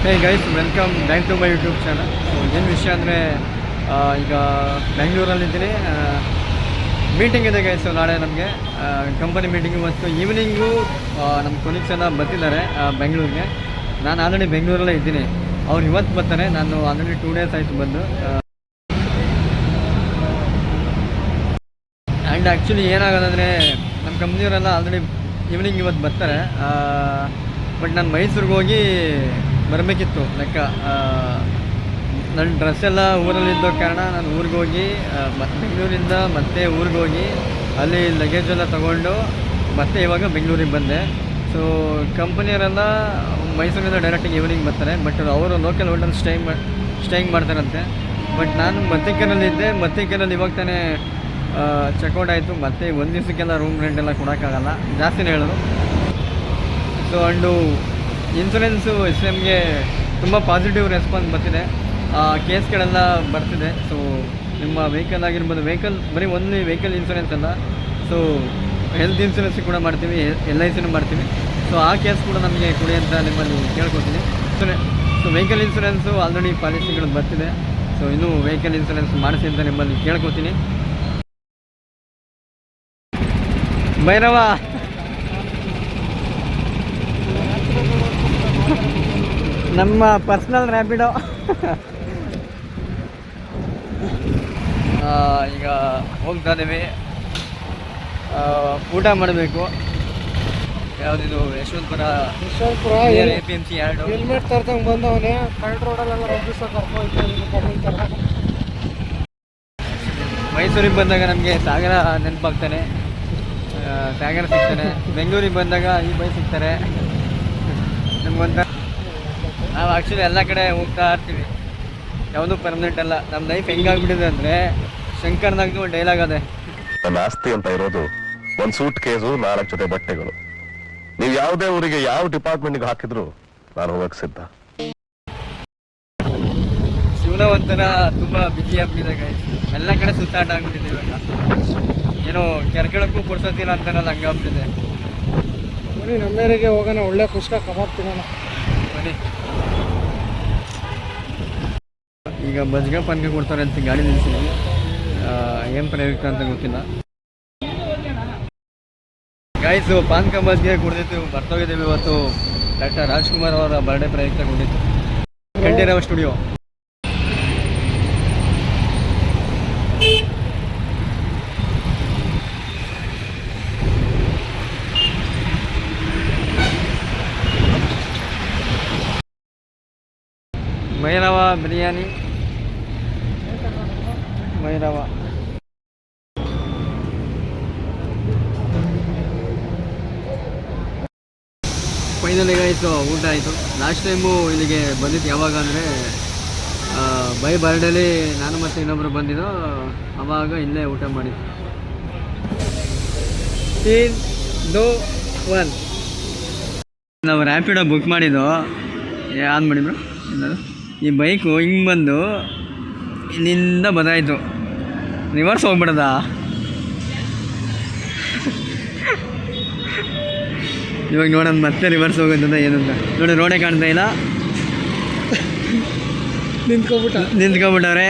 Hey guys, welcome back to my YouTube channel. So ಏನು ವಿಷಯ ಅಂದರೆ, ಈಗ ಬೆಂಗಳೂರಲ್ಲಿದ್ದೀನಿ. ಮೀಟಿಂಗ್ ಇದೆ ಗೈಸ್ ನಾಳೆ ನಮಗೆ, ಕಂಪನಿ ಮೀಟಿಂಗು. ಮತ್ತು ಈವ್ನಿಂಗು ನಮ್ಮ ಕೊಲೀಗ್ಸ್ ಎಲ್ಲ ಬರ್ತಿದ್ದಾರೆ ಬೆಂಗಳೂರಿಗೆ. ನಾನು ಆಲ್ರೆಡಿ ಬೆಂಗಳೂರಲ್ಲೇ ಇದ್ದೀನಿ. ಅವ್ರು ಇವತ್ತು ಬರ್ತಾರೆ. ನಾನು ಆಲ್ರೆಡಿ 2 ಡೇಸ್ ಆಯಿತು ಬಂದು. ಆ್ಯಂಡ್ ಆ್ಯಕ್ಚುಲಿ ಏನಾಗೋದಂದರೆ, ನಮ್ಮ ಕಂಪ್ನಿಯವರೆಲ್ಲ ಆಲ್ರೆಡಿ ಈವ್ನಿಂಗ್ ಇವತ್ತು ಬರ್ತಾರೆ. ಬಟ್ ನಾನು ಮೈಸೂರಿಗೆ ಹೋಗಿ ಬರಬೇಕಿತ್ತು. ಲೆಕ್ಕ ನನ್ನ ಡ್ರೆಸ್ ಎಲ್ಲ ಊರಲ್ಲಿದ್ದ ಕಾರಣ ನಾನು ಊರಿಗೆ ಹೋಗಿ ಬೆಂಗಳೂರಿಂದ ಮತ್ತೆ ಊರಿಗೆ ಹೋಗಿ ಅಲ್ಲಿ ಲಗೇಜ್ ಎಲ್ಲ ತೊಗೊಂಡು ಮತ್ತೆ ಇವಾಗ ಬೆಂಗಳೂರಿಗೆ ಬಂದೆ. ಸೊ ಕಂಪನಿಯವರೆಲ್ಲ ಮೈಸೂರಿಂದ ಡೈರೆಕ್ಟಾಗಿ ಈವ್ನಿಂಗ್ ಬರ್ತಾರೆ. ಬಟ್ ಅವರು ಲೋಕಲ್ ಹೋಟೆಲ್ ಸ್ಟೇಯಿಂಗ್ ಮಾಡ್ತಾರಂತೆ. ಬಟ್ ನಾನು ಮತ್ತಿಕೆರಲ್ಲಿದ್ದೆ. ಮತ್ತಿಕೆರಲ್ಲಿ ಇವಾಗ ತಾನೇ ಚೆಕ್ಔಟ್ ಆಯಿತು. ಮತ್ತು ಒಂದು ದಿವಸಕ್ಕೆಲ್ಲ ರೂಮ್ ರೆಂಟ್ ಎಲ್ಲ ಕೊಡೋಕ್ಕಾಗಲ್ಲ, ಜಾಸ್ತಿನೇ ಹೇಳೋದು. ಸೊ ಅಂಡು ಇನ್ಶೂರೆನ್ಸು SMಗೆ ತುಂಬ ಪಾಸಿಟಿವ್ ರೆಸ್ಪಾನ್ಸ್ ಬರ್ತಿದೆ. ಕೇಸ್ಗಳೆಲ್ಲ ಬರ್ತಿದೆ. ಸೊ ನಿಮ್ಮ ವೆಹಿಕಲ್ ಆಗಿರ್ಬೋದು, ಬರೀ ಓನ್ಲಿ ವೆಹಿಕಲ್ ಇನ್ಶೂರೆನ್ಸ್ ಅಲ್ಲ, ಸೊ ಹೆಲ್ತ್ ಇನ್ಶೂರೆನ್ಸ್ ಕೂಡ ಮಾಡ್ತೀವಿ, LICನೂ ಮಾಡ್ತೀವಿ. ಸೊ ಆ ಕೇಸ್ ಕೂಡ ನಮಗೆ ಕೊಡಿ ಅಂತ ನಿಮ್ಮಲ್ಲಿ ಕೇಳ್ಕೊತೀನಿ. ಸೊ ವೆಹಿಕಲ್ ಇನ್ಶೂರೆನ್ಸು ಆಲ್ರೆಡಿ ಪಾಲಿಸಿಗಳು ಬರ್ತಿದೆ. ಸೊ ಇನ್ನೂ ವೆಹಿಕಲ್ ಇನ್ಶೂರೆನ್ಸ್ ಮಾಡಿಸಿ ಅಂತ ನಿಮ್ಮಲ್ಲಿ ಕೇಳ್ಕೊತೀನಿ. ಭೈರವ ನಮ್ಮ ಪರ್ಸ್ನಲ್ ರ್ಯಾಪಿಡೋ. ಈಗ ಹೋಗ್ತಾ ಇದ್ದೀವಿ, ಊಟ ಮಾಡಬೇಕು. ಯಾವುದಿದು ಯಶವಂತಪುರ APMC 2 ಹೆಲ್ಮೆಟ್ ತರ್ದಂಗೆ ಬಂದವನೇ ಕರೆಕ್ಟ್ ರೋಡಲ್ಲೆಲ್ಲ ಮೈಸೂರಿಗೆ ಬಂದಾಗ ನಮಗೆ ಸಾಗರ ನೆನಪಾಗ್ತಾನೆ, ಸಾಗರ ಸಿಗ್ತಾನೆ. ಬೆಂಗಳೂರಿಗೆ ಬಂದಾಗ ಈ ಬೈ ಸಿಗ್ತಾರೆ ನಮಗೊಂತ. ನಾವು ಆ್ಯಕ್ಚುಲಿ ಎಲ್ಲ ಕಡೆ ಹೋಗ್ತಾ ಇರ್ತೀವಿ, ಯಾವುದೂ ಪರ್ಮನೆಂಟ್ ಅಲ್ಲ. ನಮ್ಮ ಲೈಫ್ ಹೆಂಗಾಗ್ಬಿಟ್ಟಿದೆ ಅಂದರೆ, ಶಂಕರ್ನಾಗ್ದು ಒಂದು ಡೈಲಾಗ್ ಅದೇ, ನನ್ನ ಆಸ್ತಿ ಅಂತ ಇರೋದು ಒಂದು ಸೂಟ್ ಕೇಸು, 4 ಜೊತೆ ಬಟ್ಟೆಗಳು. ನೀವು ಯಾವುದೇ ಊರಿಗೆ ಯಾವ ಡಿಪಾರ್ಟ್ಮೆಂಟ್ಗೆ ಹಾಕಿದ್ರು ನಾನು ಹೋಗಕ್ಕೆ ಸಿದ್ಧ. ಶಿವನ ಒಂಥರ ತುಂಬ ಬಿಸಿ ಆಗ್ಬಿಟ್ಟಿದೆ ಗೈಸ್. ಎಲ್ಲ ಕಡೆ ಸುತ್ತಾಟ ಆಗ್ಬಿಟ್ಟಿದೆ ಇವಾಗ. ಏನೋ ಕೆರ್ಕೆಳಕ್ಕೂ ಕೊಡ್ಸೋತಿಲ್ಲ ಅಂತಾರಲ್ಲ, ಹಂಗಾಗ್ಬಿಟ್ಟಿದೆ. ಬನ್ನಿ ನಮ್ಮೇರಿಗೆ ಹೋಗೋಣ, ಒಳ್ಳೆ ಕುಷ್ಕ ಕಬಾಬ್ ತಿನ್ನೋಣ ಬನ್ನಿ. ಈಗ ಬಜ್ಗ ಪಾನ್ಕ ಕೊಡ್ತಾರೆ ಅಂತ ಗಾಡಿ ನಿಲ್ಸಿದ್ವಿ. ಏನು ಪ್ರಯುಕ್ತ ಅಂತ ಗೊತ್ತಿಲ್ಲ ಗಾಯ್ಸು. ಪಾನ್ಕ ಬಜ್ಗೆ ಕುಡಿದಿತ್ತು, ಬರ್ತೋಗಿದ್ದೀವಿ. ಇವತ್ತು ಡಾಕ್ಟರ್ ರಾಜ್ಕುಮಾರ್ ಅವರ ಬರ್ಡೇ ಪ್ರಯುಕ್ತ ಕೊಟ್ಟಿತ್ತು. ಕಂಠೀರವ ಸ್ಟುಡಿಯೋ. ಭೈರವ ಬಿರಿಯಾನಿ, ಭೈರವ. ಫೈನಲಿ ಆಯಿತು, ಊಟ ಆಯಿತು. ಲಾಸ್ಟ್ ಟೈಮು ಇಲ್ಲಿಗೆ ಬಂದಿದ್ದು ಯಾವಾಗ ಅಂದರೆ, ಬೈ ಬರ್ಡೇಲಿ ನಾನು ಮತ್ತು ಇನ್ನೊಬ್ಬರು ಬಂದಿದ್ದು. ಆವಾಗ ಇಲ್ಲೇ ಊಟ ಮಾಡಿದ್ದು. 3, 2, 1. ನಾವು ರ್ಯಾಪಿಡೋ ಬುಕ್ ಮಾಡಿದ್ದು. ಆನ್ ಮಾಡಿ ಬ್ರೋ. ಈ ಬೈಕು ಹಿಂಗೆ ಬಂದು ಇಲ್ಲಿಂದ ಬದಾಯಿತು, ರಿವರ್ಸ್ ಹೋಗ್ಬಿಡದ. ಇವಾಗ ನೋಡೋಣ ಮತ್ತೆ ರಿವರ್ಸ್ ಹೋಗೋದಂತ ಏನಂತ ನೋಡಿ. ರೋಡೇ ಕಾಣ್ತಾ ಇಲ್ಲ, ನಿಂತ್ಕೊಬಿಟ್ಟವ್ರೆ.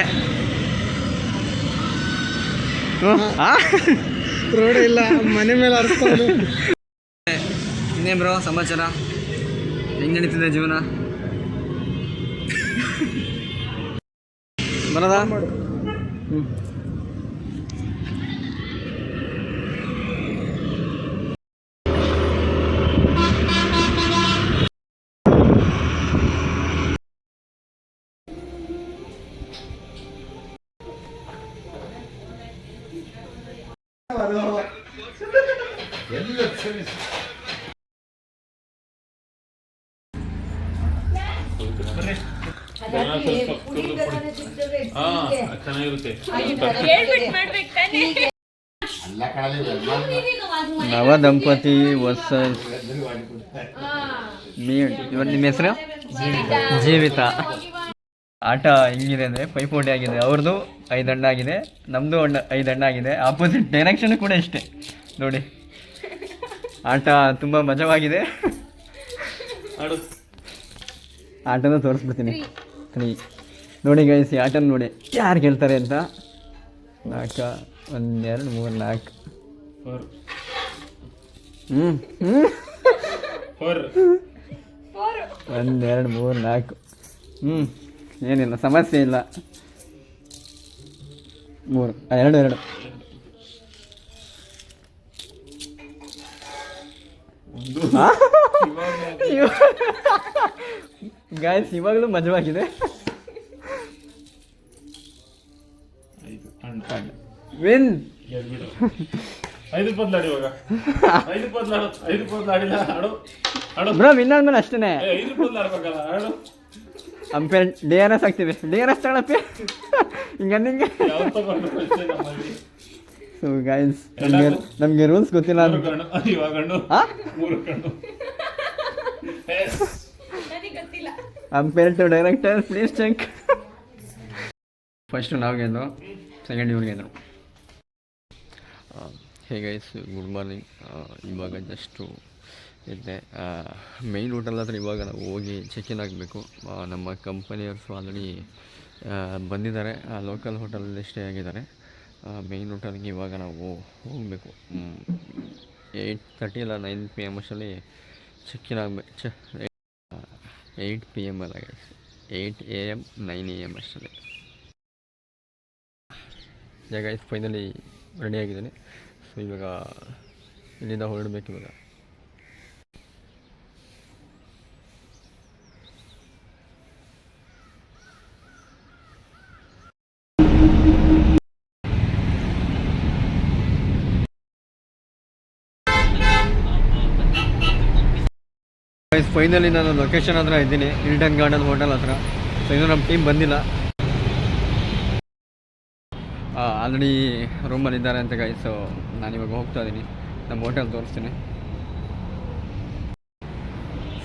ರೋಡೇ ಇಲ್ಲ, ಮನೆ ಮೇಲೆ ಅರ್ಸ್ತಾವೆ. ಇನ್ನೇನು ಬ್ರೋ ಸಮಾಚಾರ, ಹೆಂಗೆ ನಡೀತಿದೆ ಜೀವನ? ಬರೋದಾ? ಹ್ಞೂ. ನವ ದಂಪತಿ ವರ್ಸಸ್ ಇವತ್ತು ನಿಮ್ಮ ಹೆಸರು ಜೀವಿತ. ಆಟ ಹಿಂಗಿದೆ ಅಂದರೆ ಪೈಪೋಟಿ ಆಗಿದೆ. ಅವ್ರದ್ದು 5 ಹಣ್ಣು ಆಗಿದೆ, ನಮ್ಮದು 5 ಹಣ್ಣು ಆಗಿದೆ. ಆಪೋಸಿಟ್ ಡೈರೆಕ್ಷನ್ ಕೂಡ ಇಷ್ಟೇ ನೋಡಿ. ಆಟ ತುಂಬ ಮಜವಾಗಿದೆ. ಆಟನ ತೋರಿಸ್ಬಿಡ್ತೀನಿ. 3 ನೋಡಿ ಗೈಸ್, ಈ ಆಟನ ನೋಡಿ ಯಾರು ಗೆಲ್ತಾರೆ ಅಂತ. 4 1 2 3 4 1 2 3 4 ಏನಿಲ್ಲ, ಸಮಸ್ಯೆ ಇಲ್ಲ. 3 2 ಗಾಯ್ಸ್ ಇವಾಗಲೂ ಮಜವಾಗಿದೆ. ವಿನ್ 5 ಬದಲಾಡಿ ಇವಾಗ 5 ಬದಲಾಡಿಲ್ಲ ಆಡು ಬ್ರೋ, ವಿನ್ ಆದ್ಮೇಲೆ ಅಷ್ಟೇ 5 ಬದಲಾಡ್ಬೇಕಲ್ಲ ಆಡು. ಅಂಪೇರ್ DRS ಆಗ್ತೀವಿ. DRS ತಗೊಳಪ್ಪಿ ಹಿಂಗೆ. ಯಾವ ತಗೊಂಡು ನಮ್ಮಲ್ಲಿ ಸೊ ಗೈಸ್, ನಮಗೆ ರೂಲ್ಸ್ ಗೊತ್ತಿಲ್ಲ ಅಂತ. 3 ಕಣ್ಣು ಇವಾಗ ಕಣ್ಣು 3 ಕಣ್ಣು. Umpire to director please check. First ನಾವು ಗೆದ್ದು, ಸೆಕೆಂಡ್ ಇವ್ರು ಗೆದ್ರು. Hey guys, good morning. ಇವಾಗ ಜಸ್ಟು ಇದ್ದೆ. ಮೈನ್ ರೂಟಲ್ಲಿ ಹತ್ರ ಇವಾಗ ನಾವು ಹೋಗಿ ಚೆಕ್-ಇನ್ ಆಗಬೇಕು. ನಮ್ಮ ಕಂಪನಿಯವ್ರು ಆಲ್ರೆಡಿ ಬಂದಿದ್ದಾರೆ, ಲೋಕಲ್ ಹೋಟೆಲಲ್ಲಿ ಸ್ಟೇ ಆಗಿದ್ದಾರೆ. ಮೈನ್ ರೂಟಲ್ಲಿಗೆ ಇವಾಗ ನಾವು ಹೋಗಬೇಕು. 8:30 ಇಲ್ಲ 9 PM ಅಷ್ಟರಲ್ಲಿ ಚೆಕ್-ಇನ್ ಆಗಬೇಕು. 8 PM ಅಲ್ಲ ಗೈಸ್, 8 AM 9 AM ಅಷ್ಟರಲ್ಲಿ. ಗೈಸ್ ಫೈನಲಿ ರೆಡಿ ಆಗಿದ್ದೀನಿ. ಸೊ ಇವಾಗ ಇಲ್ಲಿಂದ ಹೊರಡಬೇಕು. ಇವಾಗ ಫೈನಲಿ ನಾನು ಲೊಕೇಶನ್ ಹತ್ರ ಇದ್ದೀನಿ, ಹಿಲ್ಟನ್ ಗಾರ್ಡನ್ ಹೋಟೆಲ್ ಹತ್ರ. ಸೊ ಇನ್ನೂ ನಮ್ಮ ಟೀಮ್ ಬಂದಿಲ್ಲ, ಆಲ್ರೆಡಿ ರೂಮಲ್ಲಿದ್ದಾರೆ ಅಂತ ಗೈಸ್. ಸೊ ನಾನಿವಾಗ ಹೋಗ್ತಾ ಇದ್ದೀನಿ, ನಮ್ಮ ಹೋಟೆಲ್ ತೋರಿಸ್ತೀನಿ.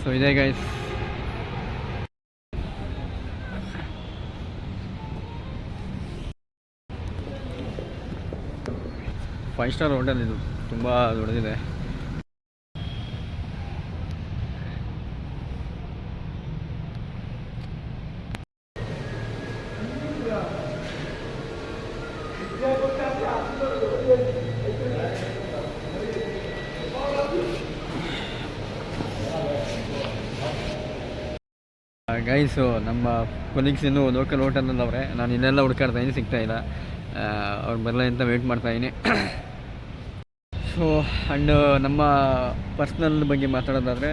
ಸೊ ಇದೇ ಗೈಸ್, ಫೈವ್ ಸ್ಟಾರ್ ಹೋಟೆಲ್. ಇದು ತುಂಬ ದೊಡ್ಡದಿದೆ. ಗೈಸು, ನಮ್ಮ ಕೊಲೀಗ್ಸ್ ಇನ್ನೂ ಲೋಕಲ್ ಹೋಟೆಲಲ್ಲಿ ಅವರೇ. ನಾನು ಇಲ್ಲೆಲ್ಲ ಹುಡ್ಕಾಡ್ತಾ ಇದ್ದೀನಿ, ಸಿಗ್ತಾಯಿಲ್ಲ. ಅವ್ರು ಬರಲ್ಲ ಅಂತ ವೆಯ್ಟ್ ಮಾಡ್ತಾಯಿದ್ದೀನಿ. ಸೊ ಆ್ಯಂಡ್ ನಮ್ಮ ಪರ್ಸ್ನಲ್ ಬಗ್ಗೆ ಮಾತಾಡೋದಾದರೆ,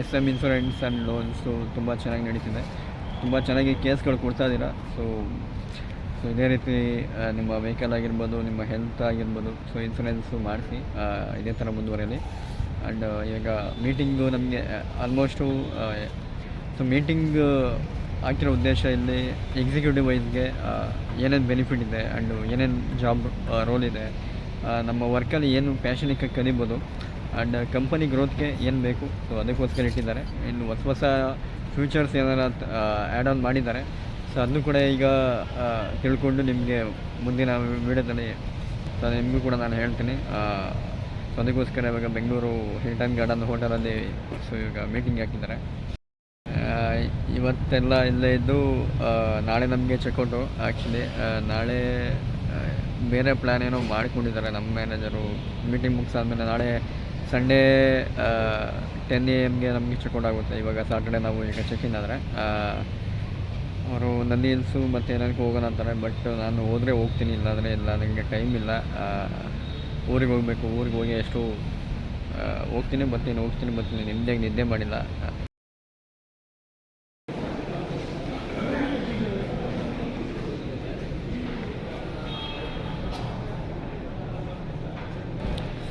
SM ಇನ್ಶೂರೆನ್ಸ್ ಆ್ಯಂಡ್ ಲೋನ್ಸು ತುಂಬ ಚೆನ್ನಾಗಿ ನಡೀತಿದೆ. ತುಂಬ ಚೆನ್ನಾಗಿ ಕೇಸ್ಗಳು ಕೊಡ್ತಾ ಇದ್ದೀರಾ. ಸೊ ಇದೇ ರೀತಿ ನಿಮ್ಮ ವೆಹಿಕಲ್ ಆಗಿರ್ಬೋದು, ನಿಮ್ಮ ಹೆಲ್ತ್ ಆಗಿರ್ಬೋದು, ಸೊ ಇನ್ಶೂರೆನ್ಸು ಮಾಡಿಸಿ ಇದೇ ಥರ ಮುಂದುವರೆಯಲಿ. ಆ್ಯಂಡ್ ಇವಾಗ ಮೀಟಿಂಗು ನಮಗೆ ಆಲ್ಮೋಸ್ಟು ಸೊ ಮೀಟಿಂಗ್ ಆಗ್ತಿರೋ ಉದ್ದೇಶ ಇಲ್ಲಿ ಎಕ್ಸಿಕ್ಯೂಟಿವ್ ವೈಸ್ಗೆ ಏನೇನು ಬೆನಿಫಿಟ್ ಇದೆ ಆ್ಯಂಡ್ ಏನೇನು ಜಾಬ್ ರೋಲ್ ಇದೆ, ನಮ್ಮ ವರ್ಕಲ್ಲಿ ಏನು ಪ್ಯಾಷನಿಗೆ ಕಲಿಬೋದು, ಆ್ಯಂಡ್ ಕಂಪನಿ ಗ್ರೋತ್ಗೆ ಏನು ಬೇಕು, ಸೊ ಅದಕ್ಕೋಸ್ಕರ ಇಟ್ಟಿದ್ದಾರೆ. ಇನ್ನು ಹೊಸ ಫ್ಯೂಚರ್ಸ್ ಏನಾರ ಆ್ಯಡ್ ಆನ್ ಮಾಡಿದ್ದಾರೆ. ಸೊ ಅದನ್ನು ಕೂಡ ಈಗ ತಿಳ್ಕೊಂಡು ನಿಮಗೆ ಮುಂದಿನ ವೀಡಿಯೋದಲ್ಲಿ ಸೊ ನಿಮಗೂ ಕೂಡ ನಾನು ಹೇಳ್ತೀನಿ. ಸೊ ಅದಕ್ಕೋಸ್ಕರ ಇವಾಗ ಬೆಂಗಳೂರು ಹಿಲ್ಟನ್ ಗಾರ್ಡನ್ ಹೋಟೆಲಲ್ಲಿ ಸೊ ಇವಾಗ ಮೀಟಿಂಗ್ ಹಾಕಿದ್ದಾರೆ. ಇವತ್ತೆಲ್ಲ ಇಲ್ಲೇ ಇದ್ದು ನಾಳೆ ನಮಗೆ ಚೆಕ್ಔಟು. ಆ್ಯಕ್ಚುಲಿ ನಾಳೆ ಬೇರೆ ಪ್ಲ್ಯಾನ್ ಏನೋ ಮಾಡಿಕೊಂಡಿದ್ದಾರೆ ನಮ್ಮ ಮ್ಯಾನೇಜರು. ಮೀಟಿಂಗ್ ಮುಗಿಸಾದ್ಮೇಲೆ ನಾಳೆ ಸಂಡೇ 10 AM ನಮಗೆ ಚೆಕ್ಔಟ್ ಆಗುತ್ತೆ. ಇವಾಗ ಸಾಟರ್ಡೆ ನಾವು ಈಗ ಚೆಕ್-ಇನ್ ಆದರೆ ಅವರು ನಂದಿ ಹಿಲ್ಸು ಮತ್ತು ಏನಕ್ಕೆ ಹೋಗೋಣ ಅಂತಾರೆ. ಬಟ್ ನಾನು ಹೋದರೆ ಹೋಗ್ತೀನಿ, ಇಲ್ಲಾಂದರೆ ಇಲ್ಲ, ನನಗೆ ಟೈಮ್ ಇಲ್ಲ. ಊರಿಗೆ ಹೋಗಬೇಕು. ಊರಿಗೆ ಹೋಗಿ ಎಷ್ಟು ಹೋಗ್ತೀನಿ ಬರ್ತೀನಿ ನಿದ್ದೆ ಮಾಡಿಲ್ಲ.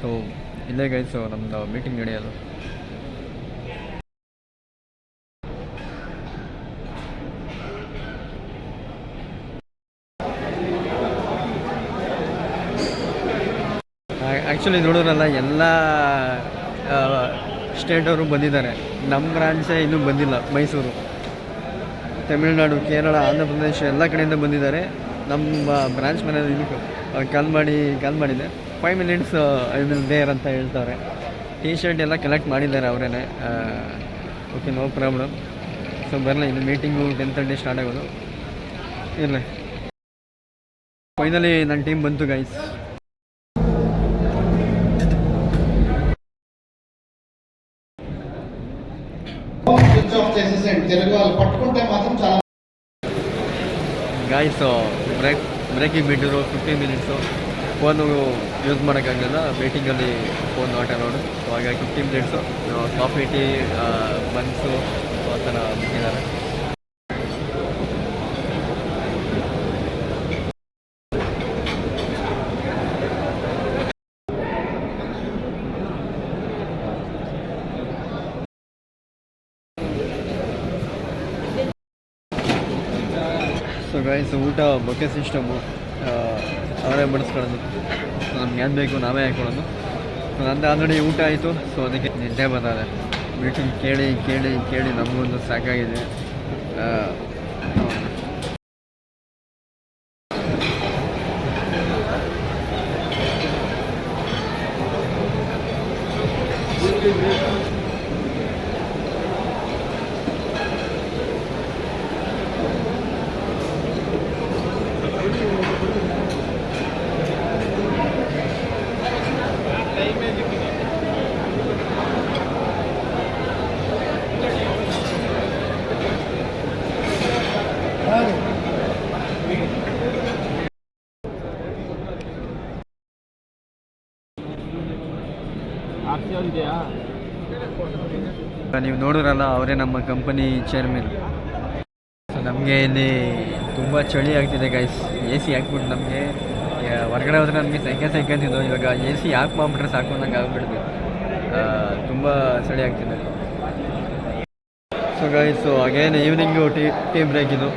ಸೊ ಇಲ್ಲೇ ಗೈಸು ನಮ್ಮದು ಮೀಟಿಂಗ್ ನಡೆಯೋದು. ಆ್ಯಕ್ಚುಲಿ ನೋಡೋರಲ್ಲ, ಎಲ್ಲ ಸ್ಟೇಟವರು ಬಂದಿದ್ದಾರೆ. ನಮ್ಮ ಬ್ರಾಂಚೇ ಇನ್ನೂ ಬಂದಿಲ್ಲ. ಮೈಸೂರು, ತಮಿಳುನಾಡು, ಕೇರಳ, ಆಂಧ್ರ ಪ್ರದೇಶ ಎಲ್ಲ ಕಡೆಯಿಂದ ಬಂದಿದ್ದಾರೆ. ನಮ್ಮ ಬ್ರಾಂಚ್ ಮ್ಯಾನೇಜರ್ ಇದಕ್ಕೆ ಕಾಲ್ ಮಾಡಿದ್ದೆ. 5 minutes ಐ ವಿಲ್ ದೇರ್ ಅಂತ ಹೇಳ್ತಾರೆ. T-shirt ಎಲ್ಲ ಕಲೆಕ್ಟ್ ಮಾಡಿದ್ದಾರೆ ಅವರೇ. Okay, no problem. ಸೊ ಬರಲ್ಲ, ಇನ್ನು ಮೀಟಿಂಗು 10:30 ಸ್ಟಾರ್ಟ್ ಆಗೋದು. ಇರಲಿ, ಫೈನಲಿ ನನ್ನ ಟೀಮ್ ಬಂತು ಗೈಸ್. ಗಾಯ್ಸು ಬ್ರೇಕಿಂಗ್ ಬಿಟ್ಟಿದ್ರು 15 ಮಿನಿಟ್ಸು. ಫೋನು ಯೂಸ್ ಮಾಡೋಕ್ಕಾಗಲಿಲ್ಲ, ಮೀಟಿಂಗಲ್ಲಿ ಫೋನ್ ನಾಟ್ ಅಲೌಡ್. ಸೊ ಹಾಗಾಗಿ 15 ಮಿನಿಟ್ಸು ಕಾಫಿ ಟೀ ಬನ್ಸು ಆ ಥರ ಬಿಟ್ಟಿದ್ದಾರೆ. ಸೊ ಗೈಸ್, ಊಟ ಬೊಕ್ಕೆ ಸಿಸ್ಟಮು, ಅವರೇ ಬಡಿಸ್ಕೊಳ್ಳೋದು. ಸೊ ನಮ್ಗೆ ಏನು ಬೇಕು ನಾವೇ ಹಾಕೊಳ್ಳೋದು. ಸೊ ನಂದು ಆಲ್ರೆಡಿ ಊಟ ಆಯಿತು. ಸೊ ಅದಕ್ಕೆ ನಿದ್ದೆ ಬರ್ತಾರೆ. ಮೀಟಿಂಗ್ ಕೇಳಿ ಕೇಳಿ ಕೇಳಿ ನಮಗೊಂದು ಸಾಕಾಗಿದೆ. ನೀವು ನೋಡಿದ್ರಲ್ಲ, ಅವರೇ ನಮ್ಮ ಕಂಪನಿ ಚೇರ್ಮನ್. ಸೊ ನಮಗೆ ಇಲ್ಲಿ ತುಂಬ ಚಳಿ ಆಗ್ತಿದೆ ಗೈಸ್. ಎ ಸಿ ಹಾಕ್ಬಿಟ್ಟು ನಮಗೆ ಹೊರಗಡೆ ಹೋದರೆ ನಮಗೆ ಸೈಕೆ ಅಂತಿದ್ದು. ಇವಾಗ ಎ ಸಿ ಹಾಕಿ ಮಾಡ್ಬಿಟ್ರೆ ಸಾಕು ನಂಗೆ ಆಗ್ಬಿಡ್ತು. ತುಂಬ ಚಳಿ ಆಗ್ತಿದೆ. So guys, again evening tea break ಇದು.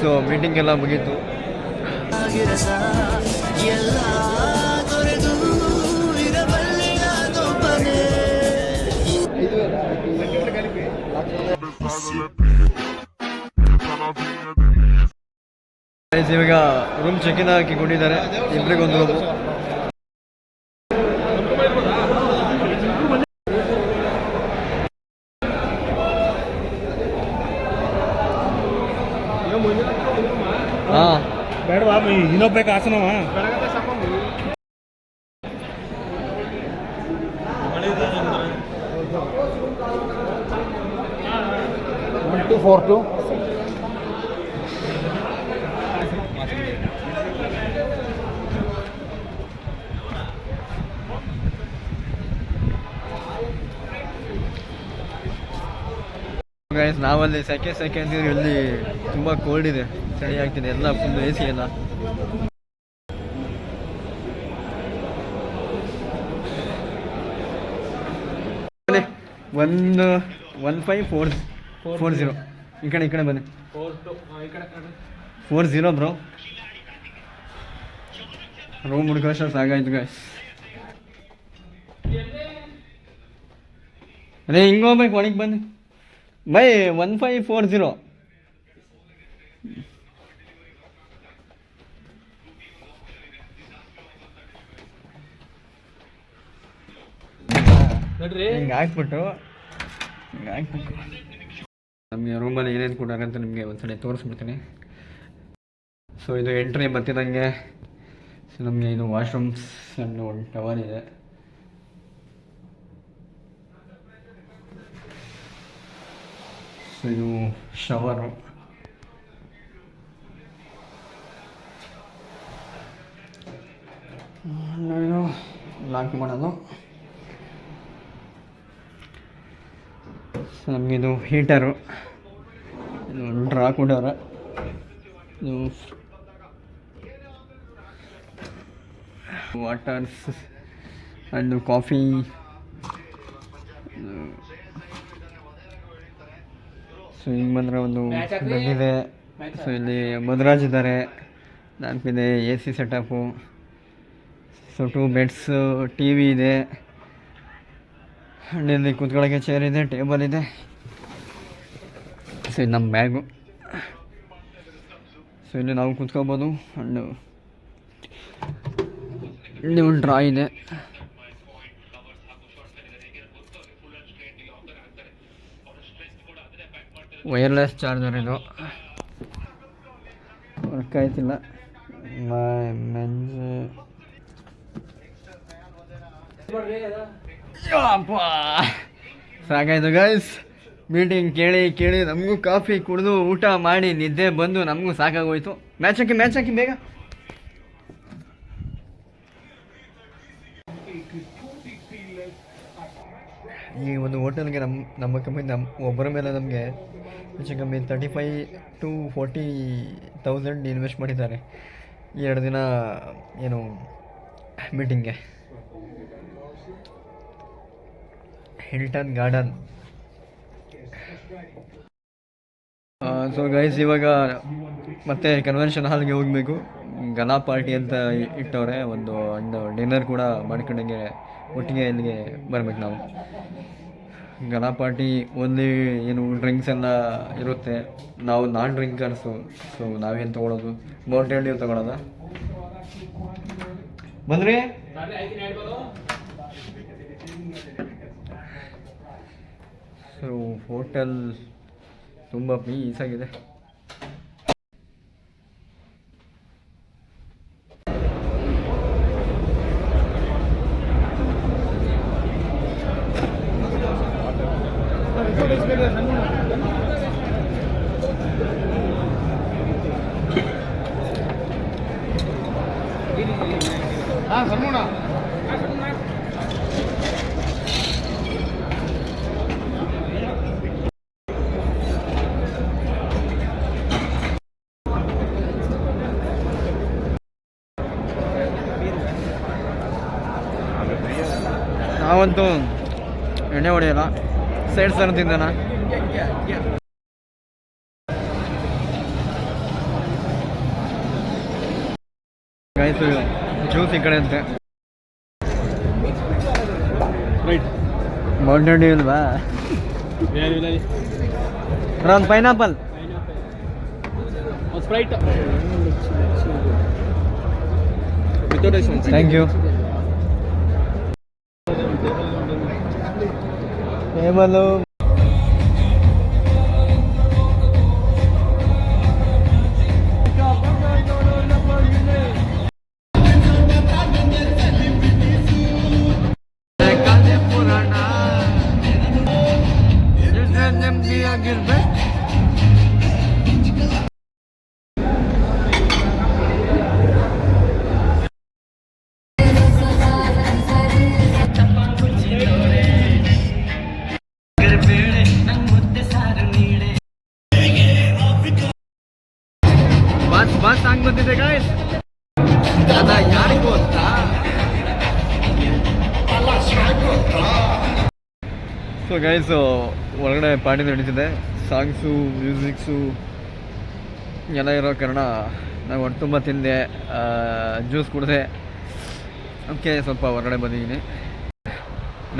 ಸೊ ಮೀಟಿಂಗ್ ಎಲ್ಲ ಮುಗೀತು. ಇವಾಗ ರೂಮ್ ಚೆಕ್-ಇನ್ ಹಾಕಿ ಕೊಟ್ಟಿದ್ದಾರೆ, ಇಬ್ಬರಿಗೊಂದು ರೂಮು. ಹಾಂ, ಬೇಡವಾ ಇನ್ನೊಬ್ಬ ಆಸನವ. ಗೈಸ್, ನಾವಲ್ಲಿ ಸೆಕೆ ಅಂತಿದ್ರೆ ಇಲ್ಲಿ ತುಂಬ ಕೋಲ್ಡ್ ಇದೆ, ಚಳಿ ಆಗ್ತಿದೆ. ಎಲ್ಲ ಫುಲ್ ಎ ಸಿ ಎಲ್ಲ. ಒಂದು 1540 ಈ ಕಡೆ ಬನ್ನಿ. 40 ಬ್ರೋ. ರೂಮ್ ಹುಡ್ಕೋಷ್ಟ ಸಾಕಾಯ್ತು ಗೈಸ್. ಅದೇ ಹಿಂಗೆ ಹೋಗ್ಬೇಕು, ಒಳಗೆ ಬನ್ನಿ ಬೈ. 1540. ಹಿಂಗೆ ಹಾಕ್ಬಿಟ್ಟು ನಮಗೆ ರೂಮಲ್ಲಿ ಏನೇನು ಕೊಟ್ಟಾರೆ ಅಂತ ನಿಮಗೆ ಒಂದ್ಸಲ ತೋರಿಸ್ಬಿಡ್ತೀನಿ. ಸೊ ಇದು ಎಂಟ್ರಿ ಬರ್ತಿದ್ದಂಗೆ. ಸೊ ನಮಗೆ ಇದು ವಾಶ್ರೂಮ್ಸ್ ಅಂಡ್ ಒಂದು ಟವರ್ ಇದೆ. ಸೊ ಇದು ಶವರು. ಇದು ಲಾಕ್ ಮಾಡೋದು. ಸೊ ನಮಗಿದು ಹೀಟರು, ಇದು ಡ್ರಾ ಕೊಡೋರು. ಇದು ವಾಟರ್ಸ್ ಆ್ಯಂಡ್ ಕಾಫಿ. ಸೊ ಹಿಂಗೆ ಬಂದರೆ ಒಂದು ಬೆಡ್ ಇದೆ. ಸೊ ಇಲ್ಲಿ ಮಧುರಾಜ್ ಇದ್ದಾರೆ. ನಾಲ್ಕಿದೆ A C setup. So 2 beds, T V ಇದೆ. ಆ್ಯಂಡ್ ಇಲ್ಲಿ ಕೂತ್ಕೊಳ್ಳೋಕ್ಕೆ ಚೇರ್ ಇದೆ, ಟೇಬಲ್ ಇದೆ. ಸೊ ಇದು ನಮ್ಮ ಬ್ಯಾಗು. ಸೊ ಇಲ್ಲಿ ನಾವು ಕೂತ್ಕೋಬೋದು. ಆ್ಯಂಡ್ ಇಲ್ಲಿ ಒಂದು ಡ್ರಾ ಇದೆ. ವೈರ್ಲೆಸ್ ಚಾರ್ಜರ್ ಇದು, ವರ್ಕ್ ಆಯ್ತಿಲ್ಲ. ಸಾಕಾಯ್ತು ಗೈಸ್, ಮೀಟಿಂಗ್ ಕೇಳಿ ಕೇಳಿ ನಮಗೂ ಕಾಫಿ ಕುಡಿದು ಊಟ ಮಾಡಿ ನಿದ್ದೆ ಬಂದು ನಮಗೂ ಸಾಕಾಗೋಯ್ತು. ಮ್ಯಾಚ್ ಹಾಕಿ ಬೇಗ. ಈ ಒಂದು ಹೋಟೆಲ್ಗೆ ನಮ್ಮ ಕಂಪನಿ ಒಬ್ಬರ ಮೇಲೆ ನಮಗೆ ಹೆಚ್ಚು ಕಮ್ಮಿ 35,000 to 40,000 ಇನ್ವೆಸ್ಟ್ ಮಾಡಿದ್ದಾರೆ 2 ದಿನ ಏನು ಮೀಟಿಂಗ್ಗೆ. Hilton Garden. ಸೊ ಗೈಸ್, ಇವಾಗ ಮತ್ತೆ ಕನ್ವೆನ್ಷನ್ ಹಾಲ್ಗೆ ಹೋಗಬೇಕು. ಗಲಾ ಪಾರ್ಟಿ ಅಂತ ಇಟ್ಟವ್ರೆ, ಒಂದು ಡಿನ್ನರ್ ಕೂಡ ಮಾಡ್ಕೊಂಡಂಗೆ ಒಟ್ಟಿಗೆ ಇಲ್ಲಿಗೆ ಬರ್ಬೇಕು ನಾವು. ಗಲಾ ಪಾರ್ಟಿ ಓನ್ಲಿ ಏನು ಡ್ರಿಂಕ್ಸ್ ಎಲ್ಲ ಇರುತ್ತೆ. ನಾವು ನಾನ್ ಡ್ರಿಂಕರ್ಸು, ಸೊ ನಾವೇನು ತೊಗೊಳೋದು, ಮೌಂಟೇನ್ ಡ್ಯೂ ತೊಗೊಳೋದ. ಬಂದ್ರಿ ಸೊ ಹೋಟೆಲ್ ತುಂಬ ಪೀಸಾಗಿದೆ. ನಾವಂತೂ ಎಣ್ಣೆ ಹೊಡೆಯಲ್ಲ, ಸೈಡ್ ಸರ್ ತಿಂದಾನ. ಗಾಯ್ತು ಜ್ಯೂಸ್ ಈ ಕಡೆ ಅಂತೆ. ಮೌಂಟೇನ್ ಡ್ಯೂ ಇಲ್ವಾ? ಒಂದು ಪೈನಾಪಲ್, ಥ್ಯಾಂಕ್ ಯು. ಟೇಬಲು ಬಸ್ ಸಾಂಗ್ ಬಂದಿದೆ ಗಾಯ್ಸ್. ಯಾರಿಗೂ ಗೊತ್ತಾ? ಸೊ ಗೈಸ್, ಒಳಗಡೆ ಪಾರ್ಟಿ ನಡೀತಿದೆ. ಸಾಂಗ್ಸು, ಮ್ಯೂಸಿಕ್ಸು ಎಲ್ಲ ಇರೋ ಕಾರಣ ನಾವು ಹೊಟ್ಟೆ ತುಂಬ ತಿಂದೆ, ಜ್ಯೂಸ್ ಕುಡಿದೆ. ಓಕೆ, ಸ್ವಲ್ಪ ಹೊರಗಡೆ ಬಂದಿದ್ದೀನಿ.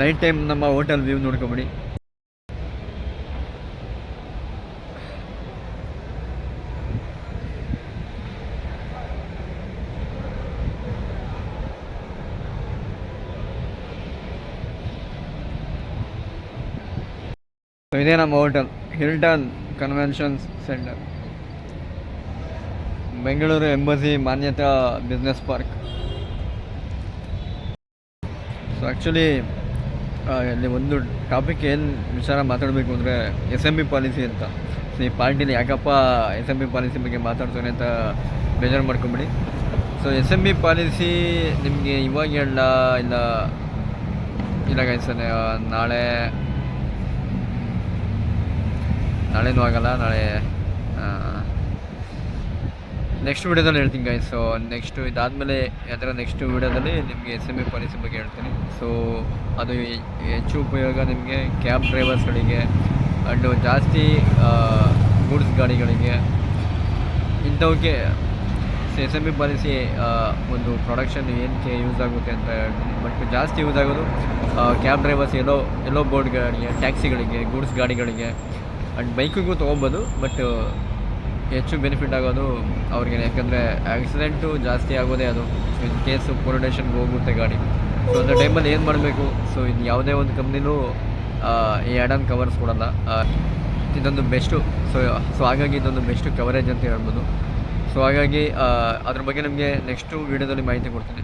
ನೈಟ್ ಟೈಮ್ ನಮ್ಮ ಹೋಟೆಲ್ ವ್ಯೂ ನೋಡ್ಕೊಂಬಿಡಿ. ಸೊ ಇದೇ ನಮ್ಮ hotel, Hilton convention centre, Bengaluru Embassy Manyata business park. So actually ಇಲ್ಲಿ ಒಂದು ಟಾಪಿಕ್ ಏನು ವಿಚಾರ ಮಾತಾಡಬೇಕು ಅಂದರೆ SMB ಪಾಲಿಸಿ ಅಂತ. ಸೊ ಈ ಪಾರ್ಟಿಲಿ ಯಾಕಪ್ಪ SMB ಪಾಲಿಸಿ ಬಗ್ಗೆ ಮಾತಾಡ್ತಾನೆ ಅಂತ ಬೇಜಾರು ಮಾಡ್ಕೊಂಬಿಡಿ. ಸೊ SMB ಪಾಲಿಸಿ ನಿಮಗೆ ಇವಾಗ ಹೇಳಲ್ಲ, ಇಲ್ಲ ಗೈಸನೆ, ನಾಳೆನೂ ಆಗಲ್ಲ, ನಾಳೆ ನೆಕ್ಸ್ಟ್ ವೀಡಿಯೋದಲ್ಲಿ ಹೇಳ್ತೀನಿ ಗೈಸ್. ಸೊ ನೆಕ್ಸ್ಟು ಇದಾದಮೇಲೆ ಅದರ ನೆಕ್ಸ್ಟ್ ವೀಡಿಯೋದಲ್ಲಿ ನಿಮಗೆ SMB ಪಾಲಿಸಿ ಬಗ್ಗೆ ಹೇಳ್ತೀನಿ. ಸೊ ಅದು ಹೆಚ್ಚು ಉಪಯೋಗ ನಿಮಗೆ ಕ್ಯಾಬ್ ಡ್ರೈವರ್ಸ್ಗಳಿಗೆ ಅಂಡು ಜಾಸ್ತಿ ಗೂಡ್ಸ್ ಗಾಡಿಗಳಿಗೆ ಇಂಥವಕ್ಕೆ SME ಪಾಲಿಸಿ ಒಂದು ಪ್ರೊಡಕ್ಷನ್ ಏನಕ್ಕೆ ಯೂಸ್ ಆಗುತ್ತೆ ಅಂತ ಹೇಳ್ತೀನಿ. ಬಟ್ ಜಾಸ್ತಿ ಯೂಸ್ ಆಗೋದು ಕ್ಯಾಬ್ ಡ್ರೈವರ್ಸ್, ಎಲ್ಲೋ ಬೋರ್ಡ್ ಗಾಡಿಗೆ, ಟ್ಯಾಕ್ಸಿಗಳಿಗೆ, ಗೂಡ್ಸ್ ಗಾಡಿಗಳಿಗೆ ಆ್ಯಂಡ್ ಬೈಕಿಗೂ ತೊಗೊಬೋದು. ಬಟ್ ಹೆಚ್ಚು ಬೆನಿಫಿಟ್ ಆಗೋದು ಅವ್ರಿಗೆ, ಯಾಕಂದರೆ ಆಕ್ಸಿಡೆಂಟು ಜಾಸ್ತಿ ಆಗೋದೇ ಅದು. ಸೊ ಇನ್ ಕೇಸು ಪೊಲ್ಯೂಷನ್ಗೆ ಹೋಗುತ್ತೆ ಗಾಡಿ. ಸೊ ಅಂಥ ಟೈಮಲ್ಲಿ ಏನು ಮಾಡಬೇಕು? ಸೊ ಇದು ಯಾವುದೇ ಒಂದು ಕಂಪ್ನಿನೂ ಈ ಆ್ಯಡ್ ಆನ್ ಕವರ್ಸ್ ಕೊಡಲ್ಲ. ಇದೊಂದು ಬೆಸ್ಟು. ಸೊ ಹಾಗಾಗಿ ಇದೊಂದು ಬೆಸ್ಟು ಕವರೇಜ್ ಅಂತ ಹೇಳ್ಬೋದು. ಸೊ ಹಾಗಾಗಿ ಅದ್ರ ಬಗ್ಗೆ ನಿಮಗೆ ನೆಕ್ಸ್ಟು ವೀಡಿಯೋದಲ್ಲಿ ಮಾಹಿತಿ ಕೊಡ್ತೀನಿ.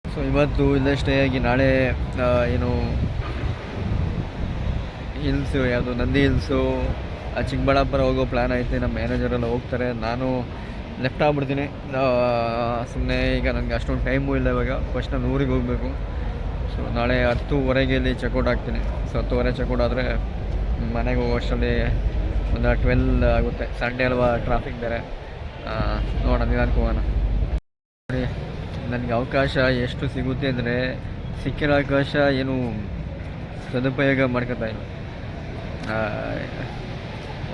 ಸೊ ಇವತ್ತು ಇಲ್ಲೇ ಸ್ಟೇ ಆಗಿ ನಾಳೆ ಏನು ಹಿಲ್ಸು, ಯಾವುದು ನಂದಿ ಹಿಲ್ಸು, ಚಿಕ್ಕಬಳ್ಳಾಪುರ ಹೋಗೋ ಪ್ಲ್ಯಾನ್ ಐತೆ. ನಮ್ಮ ಮ್ಯಾನೇಜರೆಲ್ಲ ಹೋಗ್ತಾರೆ, ನಾನು ಲೆಫ್ಟ್ ಆಗ್ಬಿಡ್ತೀನಿ. ಸುಮ್ಮನೆ ಈಗ ನನಗೆ ಅಷ್ಟೊಂದು ಟೈಮು ಇಲ್ಲ ಇವಾಗ. ಫಸ್ಟ್ ನಾನು ಊರಿಗೆ ಹೋಗಬೇಕು. ಸೊ ನಾಳೆ 10:30 ಇಲ್ಲಿ ಚೆಕ್ಔಟ್ ಆಗ್ತೀನಿ. ಸೊ 10:30 ಚೆಕ್ಔಟ್ ಆದರೆ ಮನೆಗೆ ಹೋಗೋ ಅಷ್ಟರಲ್ಲಿ ಒಂದು 12 ಆಗುತ್ತೆ. ಸಂಡೇ ಅಲ್ವಾ, ಟ್ರಾಫಿಕ್ ಬೇರೆ. ನೋಡೋಣ, ನಿಧಾನಕ್ಕೆ ಹೋಗೋಣ. ನೋಡಿ, ನನಗೆ ಅವಕಾಶ ಎಷ್ಟು ಸಿಗುತ್ತೆ ಅಂದರೆ, ಸಿಕ್ಕಿರೋ ಅವಕಾಶ ಏನು ಸದುಪಯೋಗ ಮಾಡ್ಕೊತಾ ಇಲ್ಲ.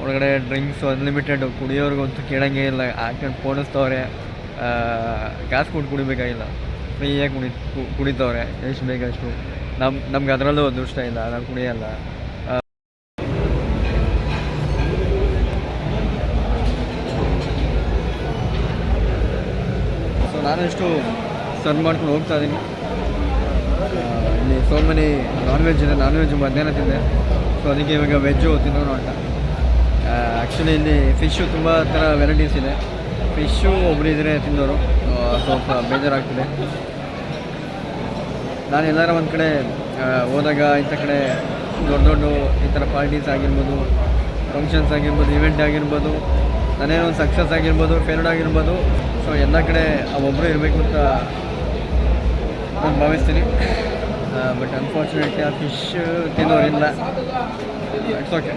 ಒಳಗಡೆ ಡ್ರಿಂಕ್ಸು ಅನ್ಲಿಮಿಟೆಡ್, ಕುಡಿಯೋರ್ಗಂತೂ ಕೇಳೋಂಗೇ ಇಲ್ಲ. ಹಾಕೊಂಡು ಪೋಣಿಸ್ತವ್ರೆ, ಕಾಸು ಕೊಟ್ಟು ಕುಡಿಬೇಕಾಗಿಲ್ಲ, ಫ್ರೀಯಾಗಿ ಕುಡಿತವ್ರೆ ಎಷ್ಟು ಬೇಕಷ್ಟು. ನಮ್ಗೆ ಅದರಲ್ಲೂ ಅದೃಷ್ಟ ಇಲ್ಲ, ನಾವು ಕುಡಿಯಲ್ಲ. ಸೊ ನಾನೆಷ್ಟು ಸರ್ವ್ ಮಾಡ್ಕೊಂಡು ಹೋಗ್ತಾ ಇದ್ದೀನಿ. ಇಲ್ಲಿ ಸೋ ಮೆನಿ ನಾನ್ ವೆಜ್ ಇದೆ. ನಾನ್ ವೆಜ್ ಮಧ್ಯಾಹ್ನ ತಿಂದೆ. ಸೊ ಅದಕ್ಕೆ ಇವಾಗ ವೆಜ್ಜು ತಿನ್ನೋಣ ಅಂತ. ಆ್ಯಕ್ಚುಲಿ ಇಲ್ಲಿ ಫಿಶ್ಶು ತುಂಬ ಥರ ವೆರೈಟೀಸ್ ಇದೆ. ಫಿಶ್ಶು ಒಬ್ಬರು ಇದ್ದರೆ ತಿನ್ನೋರು, ಸ್ವಲ್ಪ ಬೇಜಾರಾಗ್ತಿದೆ. ನಾನು ಎಲ್ಲಾರ ಒಂದು ಕಡೆ ಹೋದಾಗ ಇಂಥ ಕಡೆ ದೊಡ್ಡ ಈ ಥರ ಪಾರ್ಟೀಸ್ ಆಗಿರ್ಬೋದು, ಫಂಕ್ಷನ್ಸ್ ಆಗಿರ್ಬೋದು, ಇವೆಂಟ್ ಆಗಿರ್ಬೋದು, ನಾನೇನೋ ಒಂದು ಸಕ್ಸಸ್ ಆಗಿರ್ಬೋದು, ಫೇಲ್ಡ್ ಆಗಿರ್ಬೋದು, ಸೊ ಎಲ್ಲ ಕಡೆ ಒಬ್ಬರು ಇರಬೇಕು ಅಂತ ನಾನು ಭಾವಿಸ್ತೀನಿ. ಬಟ್ ಅನ್ಫಾರ್ಚುನೇಟ್ಲಿ ಆ ಫಿಶ್ ತಿನ್ನೋರಿಲ್ಲ. It's okay.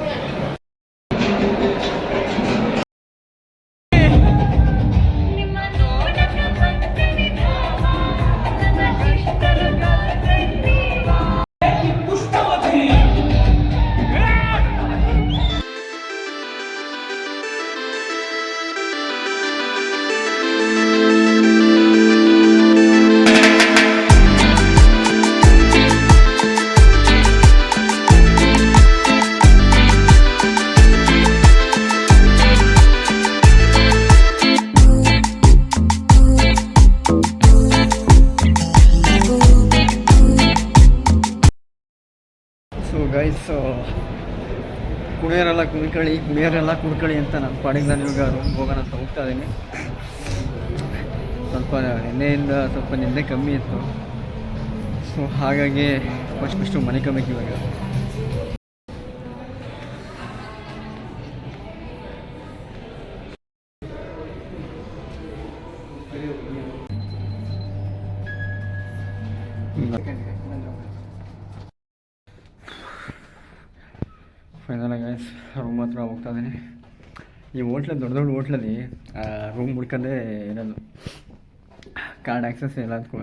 ಗೈಸ್, ಕುಡಿಯೋರೆಲ್ಲ ಕುಡ್ಕೊಳ್ಳಿ ಅಂತ ನನ್ನ ಪಾಡಿಗೆ ನಾನು ಇವಾಗ ರೂಮ್ಗೆ ಹೋಗೋಣ ಅಂತ ಹೋಗ್ತಾ ಇದ್ದೀನಿ. ಸ್ವಲ್ಪ ನಿನ್ನೆಯಿಂದ ಸ್ವಲ್ಪ ನಿನ್ನೆ ಕಮ್ಮಿ ಇತ್ತು. ಸೊ ಹಾಗಾಗಿ ಫಸ್ಟು ಮನೆ ಕಮ್ಮಿ ಇವಾಗ. ಫೈನಲ್ ಗೈಸ್, ರೂಮ್ ಹತ್ರ ಹೋಗ್ತಾ ಇದ್ದೀನಿ. ಈ ಹೋಟ್ಲಲ್ಲಿ, ದೊಡ್ಡ ಹೋಟ್ಲಲ್ಲಿ ರೂಮ್ ಹುಡ್ಕೊಂಡೇ ಇರೋದು. ಕಾರ್ಡ್ ಆ್ಯಕ್ಸಸ್ ಇಲ್ಲ ಅದಕ್ಕೂ.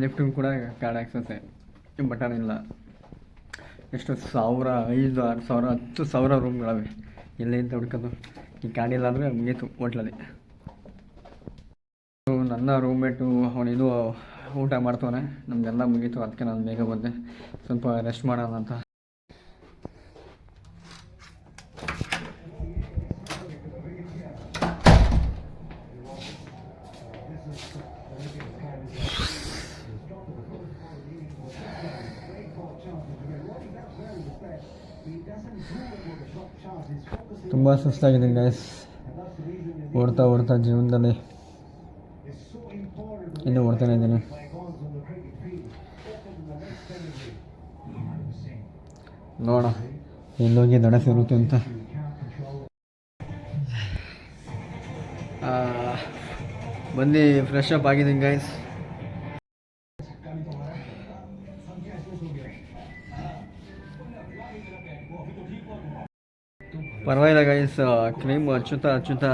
ಲಿಫ್ಟಿಗೂ ಕೂಡ ಕಾರ್ಡ್ ಆ್ಯಕ್ಸಸ್ಸೇ, ಬಟನ್ ಇಲ್ಲ. ಎಷ್ಟು 1,000, 5,000, 6,000, 10,000 ರೂಮ್ಗಳವೆ. ಎಲ್ಲಿಂದ ಹುಡ್ಕೋದು? ಈ ಕಾರ್ಡ್ ಇಲ್ಲ ಅಂದರೆ ಮುಗೀತು ಹೋಟ್ಲಲ್ಲಿ. ನನ್ನ ರೂಮ್ಮೇಟು ಅವನಿದು ಊಟ ಮಾಡ್ತವನೆ, ನಮಗೆಲ್ಲ ಮುಗೀತು. ಅದಕ್ಕೆ ನಾನು ಬೇಗ ಬಂದೆ, ಸ್ವಲ್ಪ ರೆಸ್ಟ್ ಮಾಡೋಣ ಅಂತ. ತುಂಬ ಸುಸ್ತಾಗಿದೆ ಗೈಸ್, ಓಡ್ತಾ ಜೀವನದಲ್ಲಿ ಇನ್ನೂ ಓಡ್ತಾನೆ ಇದ್ದೀನಿ. ನೋಡೋಣ ಎಲ್ಲೋಗಿ ದಡ ಸಿಗುತ್ತೆ ಅಂತ. ಬಂದು ಫ್ರೆಶ್ ಅಪ್ ಆಗಿದ್ದೀನಿ ಗೈಸ್. ಪರವಾಗಿಲ್ಲ ಗೈಸ್, ಕ್ರೀಮ್ ಹಚ್ಚುತ್ತಾ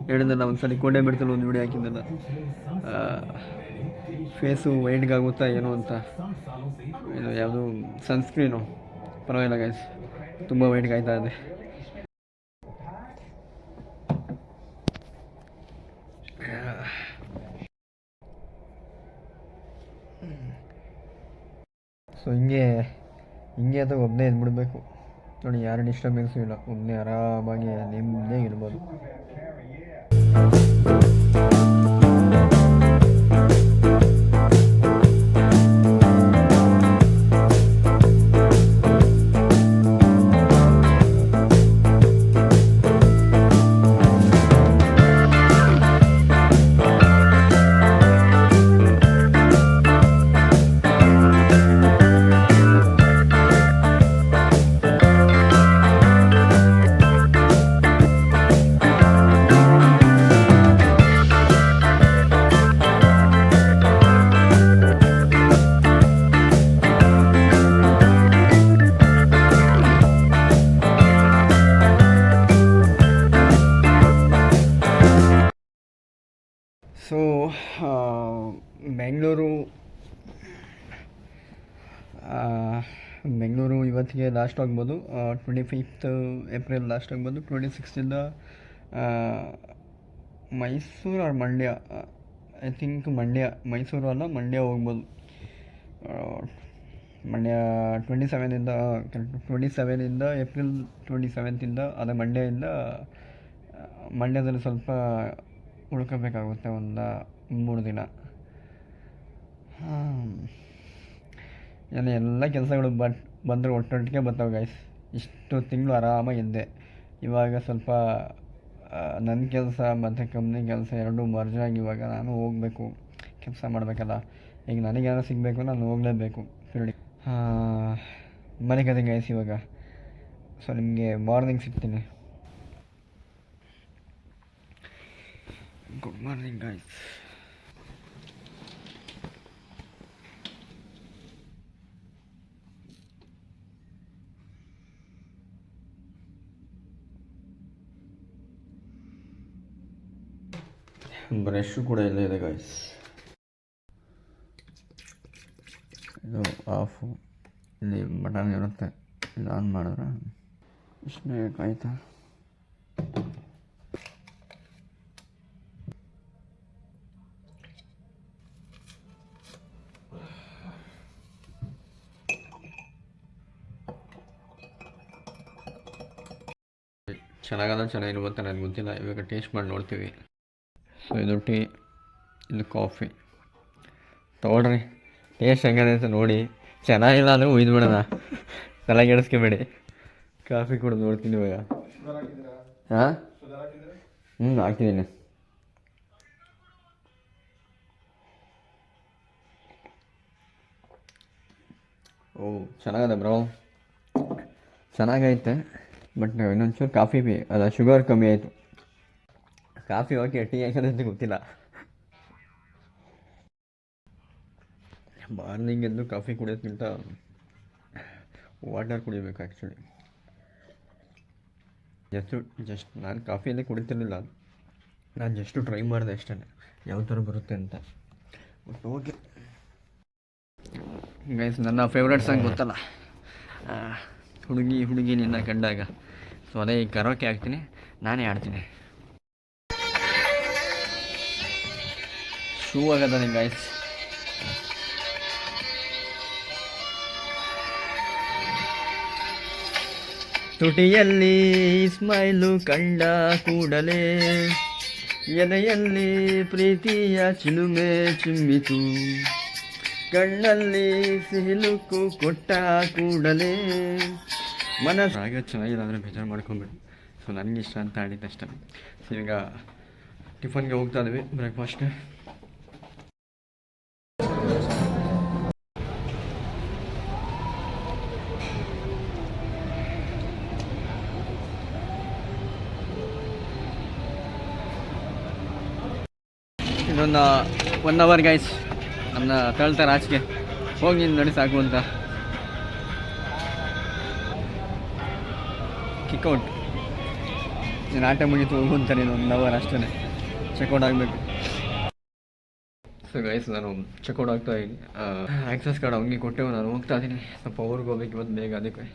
ಹೇಳಿದ್ದಲ್ಲ, ಒಂದ್ಸಲ ಕೋಡೆ ಬಿಡ್ತಲ್ಲ ಒಂದು ವಿಡಿಯೋ ಹಾಕಿದ್ದಲ್ಲ, ಫೇಸು ವೈಟ್ಗಾಗುತ್ತಾ ಏನೋ ಅಂತ. ಇದು ಯಾವುದು ಸನ್ಸ್ಕ್ರೀನು ಪರವಾಗಿಲ್ಲ ಗೈಸ್, ತುಂಬ ವೇಟ್ ಕಾಯ್ತಾ ಇದೆ. ಸೊ ಹಿಂಗೆ ಅಥವಾ ಒಬ್ಬನೇ ಇದ್ಬಿಡ್ಬೇಕು ನೋಡಿ, ಯಾರು ಡಿಸ್ಟರ್ಬೆನ್ಸು ಇಲ್ಲ, ಒಬ್ಬನೇ ಆರಾಮಾಗಿ ನಿಮ್ಮದೇ ಇರ್ಬೋದು. ಸೊ ಬೆಂಗಳೂರು ಇವತ್ತಿಗೆ ಲಾಸ್ಟ್ ಆಗ್ಬೋದು. 25th ಏಪ್ರಿಲ್ ಲಾಸ್ಟ್ ಆಗ್ಬೋದು. 26th Mysuru or Mandya, I think Mysuru ಅಲ್ಲ ಮಂಡ್ಯ ಹೋಗ್ಬೋದು. ಮಂಡ್ಯ 27th ಏಪ್ರಿಲ್ 27th ಅದೇ ಮಂಡ್ಯದಲ್ಲಿ ಸ್ವಲ್ಪ ಉಳ್ಕೋಬೇಕಾಗುತ್ತೆ, ಒಂದು 3 ದಿನ. ಎಲ್ಲ ಕೆಲಸಗಳು ಬಂದರೆ ಒಟ್ಟೊಟ್ಟಿಗೆ ಬರ್ತಾವೆ ಗೈಸ್. ಇಷ್ಟು ತಿಂಗಳು ಆರಾಮಾಗಿ ಇದ್ದೆ. ಇವಾಗ ಸ್ವಲ್ಪ ನನ್ನ ಕೆಲಸ ಮತ್ತು ಕಂಪ್ನಿ ಕೆಲಸ ಎರಡೂ ಮರ್ಜಾಗಿ ಇವಾಗ ನಾನು ಹೋಗಬೇಕು, ಕೆಲಸ ಮಾಡಬೇಕಲ್ಲ. ಈಗ ನನಗೇನೋ ಸಿಗಬೇಕು, ನಾನು ಹೋಗಲೇಬೇಕು ಫೀಲ್ಡಿಗೆ. ಮನೆಗದೆ ಗೈಸ್ ಇವಾಗ. ಸೊ ನಿಮಗೆ ಮಾರ್ನಿಂಗ್ ಸಿಗ್ತೀನಿ. Good morning guys. ಬ್ರಷ್ ಕೂಡ ಇಲ್ಲೇ ಇದೆ ಗೈಸ್. ಇದು ಆಫು, ಇಲ್ಲಿ ಬಟನ್ ಇರುತ್ತೆ, ಇದು ಆನ್ ಮಾಡಿದ್ರೆ ಇಷ್ಟೇ ಆಯ್ತಾ. ಚೆನ್ನಾಗಿರುವಂತ ನನಗೆ ಗೊತ್ತಿಲ್ಲ, ಇವಾಗ ಟೇಸ್ಟ್ ಮಾಡಿ ನೋಡ್ತೀವಿ. ಸೊ ಇದು ಟೀ, ಇದು ಕಾಫಿ ತೊಗೊಳ್ರಿ, ಟೇಸ್ಟ್ ಹೆಂಗಿದೆ ಅಂತ ನೋಡಿ. ಚೆನ್ನಾಗಿಲ್ಲ ಅಂದರೆ ಒಯ್ದುಬಿಡೋಣ, ತಲೆಗೆಡಿಸ್ಕೊಬೇಡಿ. ಕಾಫಿ ಕೂಡ ನೋಡ್ತೀನಿ ಇವಾಗ. ಹಾಂ ಹಾಕಿದ್ದೀನಿ. ಓ ಚೆನ್ನಾಗಿದೆ ಬ್ರೋ, ಚೆನ್ನಾಗೈತೆ. ಬಟ್ ಇನ್ನೊಂಚೂರು ಕಾಫಿ ಅಲ್ಲ, ಶುಗರ್ ಕಮ್ಮಿ ಆಯಿತು. ಕಾಫಿ ಓಕೆ, ಟೀ ಯಾಕಂದ್ರೆ ಅಂತ ಗೊತ್ತಿಲ್ಲ. ಮಾರ್ನಿಂಗ್ ಎದ್ದು ಕಾಫಿ ಕುಡಿಯೋದ್ಕಿಂತ ವಾಟರ್ ಕುಡಿಬೇಕು ಆ್ಯಕ್ಚುಲಿ. ಜಸ್ಟ್ ನಾನು ಕಾಫಿಯಲ್ಲೇ ಕುಡಿತಿರ್ಲಿಲ್ಲ, ನಾನು ಜಸ್ಟು ಟ್ರೈ ಮಾಡಿದೆ ಅಷ್ಟೇ ಯಾವ ಥರ ಬರುತ್ತೆ ಅಂತ. ಬಟ್ ಓಕೆ ಗೈಸ್, ನನ್ನ ಫೇವ್ರೇಟ್ ಸಾಂಗ್ ಗೊತ್ತಲ್ಲ, ಹುಡುಗಿ ನಿನ್ನ ಕಂಡಾಗ. ಸೊ ಅದೇ ಈಗ ಕರೋಕೆ ಹಾಕ್ತೀನಿ, ನಾನೇ ಆಡ್ತೀನಿ. ಶೂ ಆಗದ ನಿಂಗೆ ಗೈಸ್. ತುಟಿಯಲ್ಲಿ ಸ್ಮೈಲು ಕಂಡ ಕೂಡಲೇ ಎದೆಯಲ್ಲಿ ಪ್ರೀತಿಯ ಚಿಲುಮೆ ಚಿಮ್ಮಿತು, ಕಣ್ಣಲ್ಲಿ ಸಿಹಿಲುಕ್ಕು ಕೊಟ್ಟ ಕೂಡಲೇ ಮನಸ್ಸು. ಹಾಗೆ ಚೆನ್ನಾಗಿಲ್ಲ ಅಂದರೆ ಬೇಜಾರು ಮಾಡ್ಕೊಂಬಿಡಿ. ಸೊ ನನಗೆ ಇಷ್ಟ ಅಂತ ಆಡಿದ್ದಷ್ಟೇ. ಸೊ ಈಗ ಟಿಫನ್ಗೆ ಹೋಗ್ತಾ ಇದ್ದೀವಿ, ಬ್ರೇಕ್ಫಾಸ್ಟ್. ಇನ್ನೊಂದು 1 hour ಗೈಸ್, ನನ್ನ ತಳ್ತಾರೆ ಆಚೆಗೆ, ಹೋಗಿ ನೀನು ನಡಿ ಸಾಕು ಅಂತ. ಕಿಕ್ಔಟ್, ನೀನು ಆಟ ಮುಗೀತು ಹೋಗು ಅಂತಾರೆ. 1 hour ಅಷ್ಟೇ, ಚೆಕ್ಔಟ್ ಆಗಬೇಕು. ಸೊ ಗೈಸ್, ನಾನು ಚೆಕ್ಔಟ್ ಆಗ್ತಾ ಇದ್ದೀನಿ. ಆಕ್ಸೆಸ್ ಕಾರ್ಡ್ ಹಂಗೆ ಕೊಟ್ಟೆವು, ನಾನು ಹೋಗ್ತಾ ಇದ್ದೀನಿ. ಸ್ವಲ್ಪ ಊರಿಗೆ ಹೋಗ್ಬೇಕು ಇವತ್ತು ಬೇಗ, ಅದಕ್ಕೆ